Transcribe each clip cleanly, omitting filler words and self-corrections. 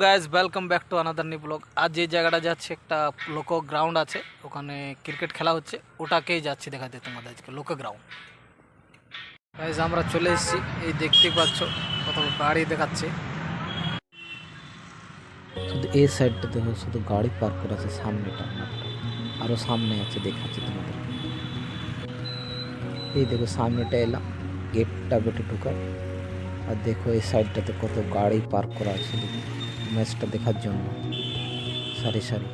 Guys welcome back to another new blog. আজ যে জায়গাটা যাচ্ছে একটা লোকো গ্রাউন্ড আছে, ওখানে ক্রিকেট খেলা হচ্ছে, ওটাকেই যাচ্ছি দেখাতে তোমাদের আজকে লোকো গ্রাউন্ড। গাইজ আমরা চলে এসেছি, এই দেখতেই পাচ্ছ কত গাড়ি দেখাচ্ছে। শুধু এই সাইডটা দেখো, শুধু গাড়ি পার্ক করা আছে, সামনেটা আরো সামনে আছে, দেখাচ্ছি তোমাদের। এই দেখো সামনেটা এলাম, গেটটা বেটে ঢুকার, আর দেখো এই সাইডটাতে কত গাড়ি পার্ক করা আছে ম্যাচটা দেখার জন্য, সারি সারি।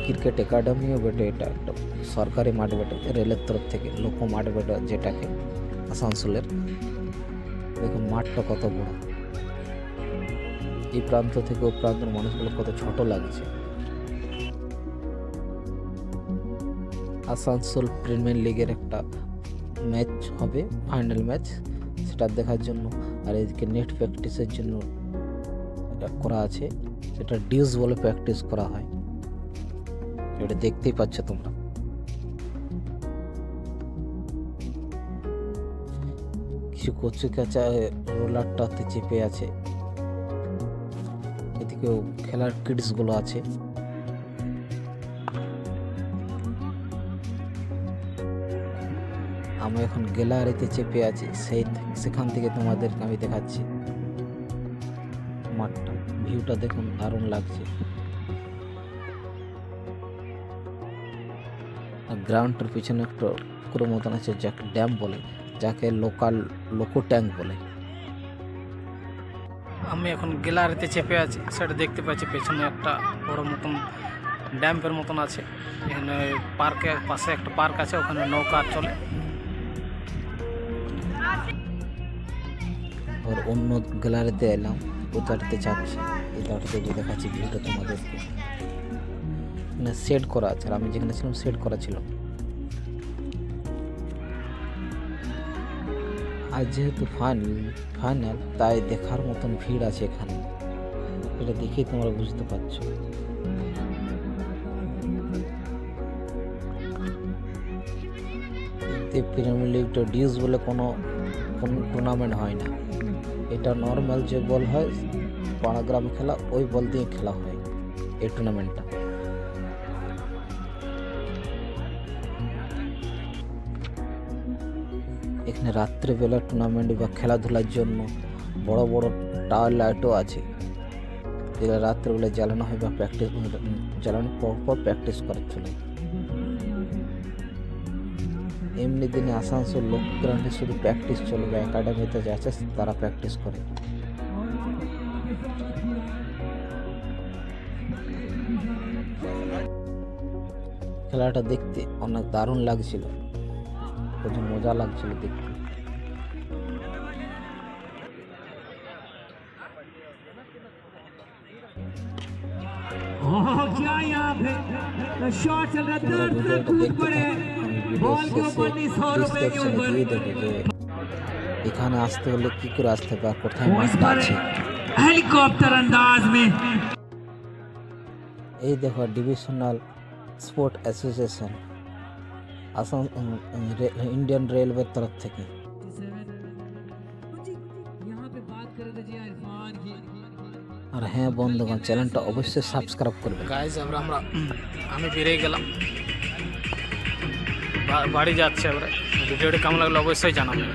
ক্রিকেট একাডেমিও বেটে, এটা একটা সরকারি মাঠ বেটে, রেলের তরফ থেকে লোকো মাঠ বেটে যেটাকে, আসানসোলের। দেখো মাঠটা কত বড়, এই প্রান্ত থেকে ও প্রান্তের মানুষগুলো কত ছোট লাগছে। আসানসোল প্রিমিয়ার লিগের একটা ম্যাচ হবে, ফাইনাল ম্যাচ, সেটা দেখার জন্য। আর এদিকে নেট প্র্যাকটিসের জন্য করা আছে, সেটা ডিউস বলে প্র্যাকটিস করা হয়, এটা দেখতেই পাচ্ছ তোমরা। কিছু কচু কাঁচা রোলারটাতে চেপে আছে, এদিকেও খেলার কিডস গুলো আছে। আমি এখন গ্যালারিতে চেপে আছি, সেখান থেকে তোমাদেরকে আমি দেখাচ্ছি মাঠটা, ভিউটা দেখুন, দারুণ লাগছে। আর গ্রাউন্ডের পিছনে একটা পুকুরের মতন আছে, যাকে ড্যাম বলে, যাকে লোকো ট্যাঙ্ক বলে। আমি এখন গ্যালারিতে চেপে আছি, সেটা দেখতে পাচ্ছি পেছনে একটা বড় মতন ড্যাম্পের মতন আছে। এখানে পার্কের পাশে একটা পার্ক আছে, ওখানে নৌকা চলে। আর অন্য গ্যালারিতে এলাম, ওটাতে যাচ্ছি, এই দাঁড়াতে যে দেখাচ্ছি ভিউটা তোমাদেরকে। না সেট করা আছে, আর আমি যেখানে ছিলাম সেট করা ছিল। আজ যেহেতু ফাইনাল, তাই দেখার মতন ভিড় আছে এখানে, এটা দেখেই তোমরা বুঝতে পারছো। প্রিমিয়ার লিগটা ডিউস বলে কোনো টুর্নামেন্ট হয় না, এটা নর্মাল যে বল হয় পাড়াগ্রামে খেলা, ওই বল দিয়ে খেলা হয় এই টুর্নামেন্টটা। এখানে রাত্রেবেলা টুর্নামেন্ট বা খেলাধুলার জন্য বড় বড় টাওয়ার লাইটও আছে, যেগুলো রাত্রেবেলা জ্বালানো হয় বা প্র্যাকটিস জ্বালানোর পর প্র্যাকটিস করার জন্য। এমনি দিনে আসানসোল লোক গ্রাউন্ডে শুধু প্র্যাকটিস চলবে, একাডেমিতে যা আছে তারা প্র্যাকটিস করে। খেলাটা দেখতে অনেক দারুণ লাগছিল, প্রচুর মজা লাগছিল দেখতে। क्या यहाँ पे शॉट चल रहा है, दर कूद पड़े, बॉल के ऊपर नहीं, 100 रुपए के ऊपर। এখানে আসতে হলে কি করে আসতে পার, কোথায় মাঠটা আছে। हेलीकॉप्टर अंदाज में এই দেখো divisional sport association, Assam Indian রেলওয়ের তরফ থেকে। আর হ্যাঁ বন্ধুগণ, চ্যানেলটা অবশ্যই সাবস্ক্রাইব করবে। গাইজ আমি বেরিয়ে গেলাম, বাড়ি যাচ্ছে এবারে। ভিডিওটি কেমন লাগলো অবশ্যই জানাবেন।